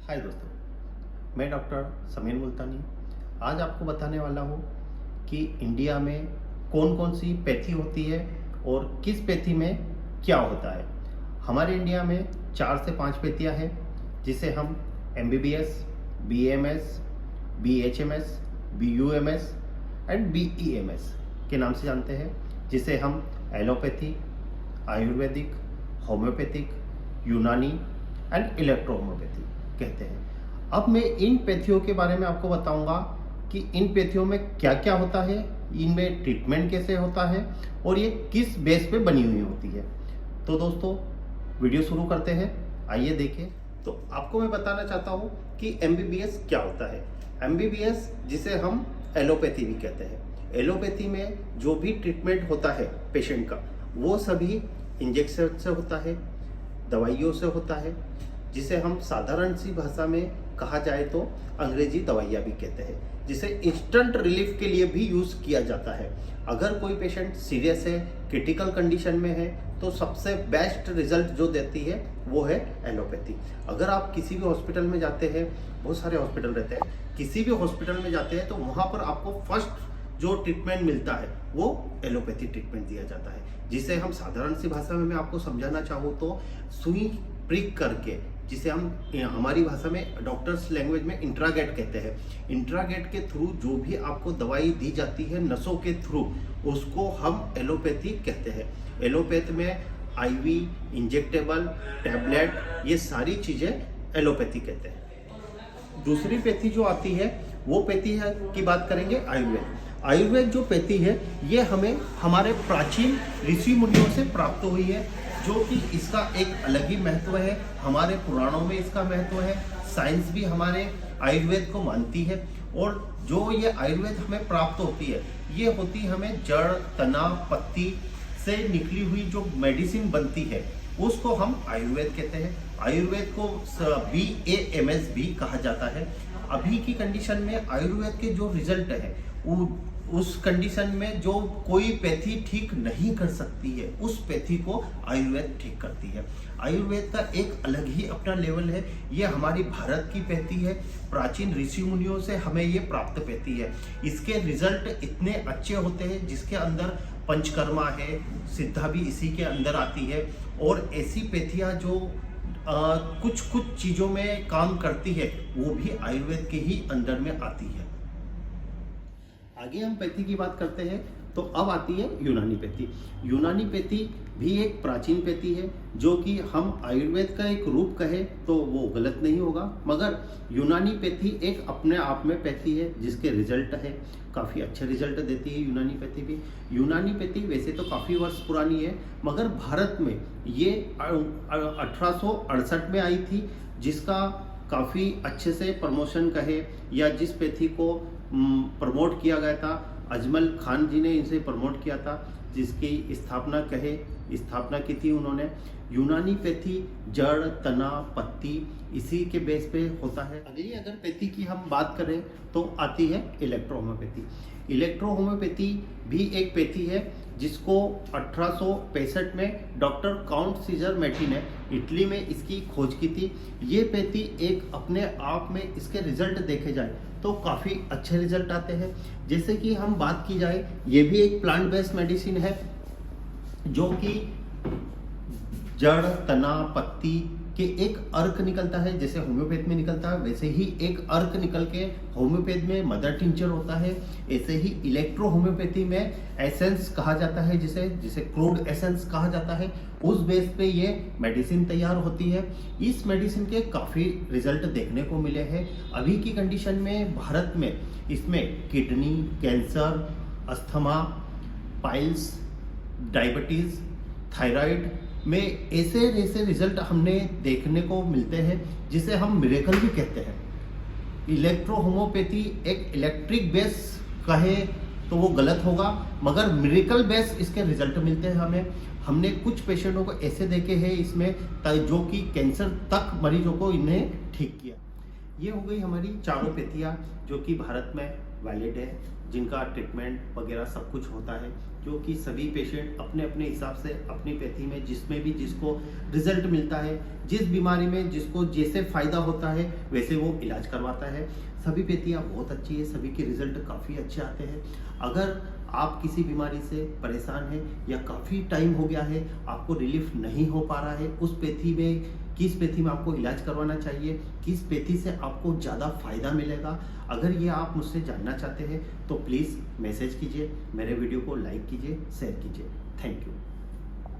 हाय दोस्तों, मैं डॉक्टर समीर मुल्तानी आज आपको बताने वाला हूँ कि इंडिया में कौन कौन सी पैथी होती है और किस पैथी में क्या होता है। हमारे इंडिया में 4 से 5 पैथियाँ हैं जिसे हम MBBS, BAMS, BHMS, BUMS and BEMS के नाम से जानते हैं, जिसे हम एलोपैथी, आयुर्वेदिक, होम्योपैथिक, यूनानी एंड इलेक्ट्रो होम्योपैथी कहते हैं। अब मैं इन पैथियों के बारे में आपको बताऊंगा कि इन पैथियों में क्या क्या होता है, इनमें ट्रीटमेंट कैसे होता है और ये किस बेस पे बनी हुई होती है। तो दोस्तों वीडियो शुरू करते हैं, आइए देखें। तो आपको मैं बताना चाहता हूँ कि MBBS क्या होता है। MBBS जिसे हम एलोपैथी भी कहते हैं। एलोपैथी में जो भी ट्रीटमेंट होता है पेशेंट का, वो सभी इंजेक्शन से होता है, दवाइयों से होता है, जिसे हम साधारण सी भाषा में कहा जाए तो अंग्रेजी दवाइयाँ भी कहते हैं, जिसे इंस्टेंट रिलीफ के लिए भी यूज़ किया जाता है। अगर कोई पेशेंट सीरियस है, क्रिटिकल कंडीशन में है, तो सबसे बेस्ट रिजल्ट जो देती है वो है एलोपैथी। अगर आप किसी भी हॉस्पिटल में जाते हैं, बहुत सारे हॉस्पिटल रहते हैं, किसी भी हॉस्पिटल में जाते हैं तो वहाँ पर आपको फर्स्ट जो ट्रीटमेंट मिलता है वो एलोपैथी ट्रीटमेंट दिया जाता है, जिसे हम साधारण सी भाषा में मैं आपको समझाना चाहूँ तो सुई प्रिक करके, जिसे हम हमारी भाषा में डॉक्टर्स लैंग्वेज में इंट्रागेट कहते हैं। इंट्रागेट के थ्रू जो भी आपको दवाई दी जाती है नसों के थ्रू, उसको हम एलोपैथी कहते हैं। एलोपैथ में IV, इंजेक्टेबल, टैबलेट, ये सारी चीज़ें एलोपैथी कहते हैं। दूसरी पैथी जो आती है वो पैथी है की बात करेंगे आयुर्वेद। आयुर्वेद जो पैथी है ये हमें हमारे प्राचीन ऋषि मुनियों से प्राप्त हुई है, जो कि इसका एक अलग ही महत्व है। हमारे पुराणों में इसका महत्व है, साइंस भी हमारे आयुर्वेद को मानती है। और जो ये आयुर्वेद हमें प्राप्त होती है, ये होती हमें जड़, तना, पत्ती से निकली हुई जो मेडिसिन बनती है, उसको हम आयुर्वेद कहते हैं। आयुर्वेद को BAMS भी कहा जाता है। अभी की कंडीशन में आयुर्वेद के जो रिजल्ट है, उस कंडीशन में जो कोई पैथी ठीक नहीं कर सकती है, उस पैथी को आयुर्वेद ठीक करती है। आयुर्वेद का एक अलग ही अपना लेवल है। ये हमारी भारत की पैथी है, प्राचीन ऋषि मुनियों से हमें ये प्राप्त पैथी है। इसके रिजल्ट इतने अच्छे होते हैं, जिसके अंदर पंचकर्मा है, सिद्धा भी इसी के अंदर आती है। और ऐसी पैथियाँ जो कुछ चीज़ों में काम करती है, वो भी आयुर्वेद के ही अंदर में आती है। आगे हम पैथी की बात करते हैं तो अब आती है यूनानी पैथी। यूनानी पैथी भी एक प्राचीन पैथी है, जो कि हम आयुर्वेद का एक रूप कहें तो वो गलत नहीं होगा। मगर यूनानी पैथी एक अपने आप में पैथी है, जिसके रिजल्ट है काफ़ी अच्छे रिजल्ट देती है यूनानी पैथी भी। यूनानी पैथी वैसे तो काफ़ी वर्ष पुरानी है, मगर भारत में ये 1868 में आई थी, जिसका काफ़ी अच्छे से प्रमोशन कहे या जिस पैथी को प्रमोट किया गया था, अजमल खान जी ने इसे प्रमोट किया था, जिसकी स्थापना की थी उन्होंने। यूनानी पैथी जड़, तना, पत्ती इसी के बेस पे होता है। अगली अगर पैथी की हम बात करें तो आती है इलेक्ट्रो होम्योपैथी। इलेक्ट्रो होम्योपैथी भी एक पैथी है, जिसको 1865 में डॉक्टर काउंट सीजर मैटी ने इटली में इसकी खोज की थी। ये पैथी एक अपने आप में, इसके रिजल्ट देखे जाए तो काफ़ी अच्छे रिजल्ट आते हैं। जैसे कि हम बात की जाए, ये भी एक प्लांट बेस्ड मेडिसिन है, जो कि जड़, तना, पत्ती के एक अर्क निकलता है। जैसे होम्योपैथ में निकलता है, वैसे ही एक अर्क निकल के होम्योपैथ में मदर टिंचर होता है। ऐसे ही इलेक्ट्रो होम्योपैथी में एसेंस कहा जाता है, जिसे क्रूड एसेंस कहा जाता है। उस बेस पे ये मेडिसिन तैयार होती है। इस मेडिसिन के काफ़ी रिजल्ट देखने को मिले हैं। अभी की कंडीशन में भारत में इसमें kidney, cancer, asthma, piles, diabetes, thyroid में ऐसे रिजल्ट हमने देखने को मिलते हैं, जिसे हम मिरेकल भी कहते हैं। इलेक्ट्रो होम्योपैथी एक इलेक्ट्रिक बेस कहे तो वो गलत होगा, मगर मिरेकल बेस इसके रिजल्ट मिलते हैं हमें। हमने कुछ पेशेंटों को ऐसे देखे हैं इसमें, जो कि कैंसर तक मरीजों को इन्हें ठीक किया। ये हो गई हमारी चारों पैथियाँ, जो कि भारत में वैलिड है, जिनका ट्रीटमेंट वगैरह सब कुछ होता है, क्योंकि सभी पेशेंट अपने अपने हिसाब से अपनी पैथी में जिसमें भी जिसको रिजल्ट मिलता है, जिस बीमारी में जिसको जैसे फ़ायदा होता है वैसे वो इलाज करवाता है। सभी पैथियाँ बहुत अच्छी है, सभी के रिजल्ट काफ़ी अच्छे आते हैं। अगर आप किसी बीमारी से परेशान हैं या काफ़ी टाइम हो गया है, आपको रिलीफ नहीं हो पा रहा है, उस पैथी में किस पैथी में आपको इलाज करवाना चाहिए, किस पैथी से आपको ज़्यादा फ़ायदा मिलेगा, अगर ये आप मुझसे जानना चाहते हैं तो प्लीज़ मैसेज कीजिए, मेरे वीडियो को लाइक कीजिए, शेयर कीजिए। Thank you.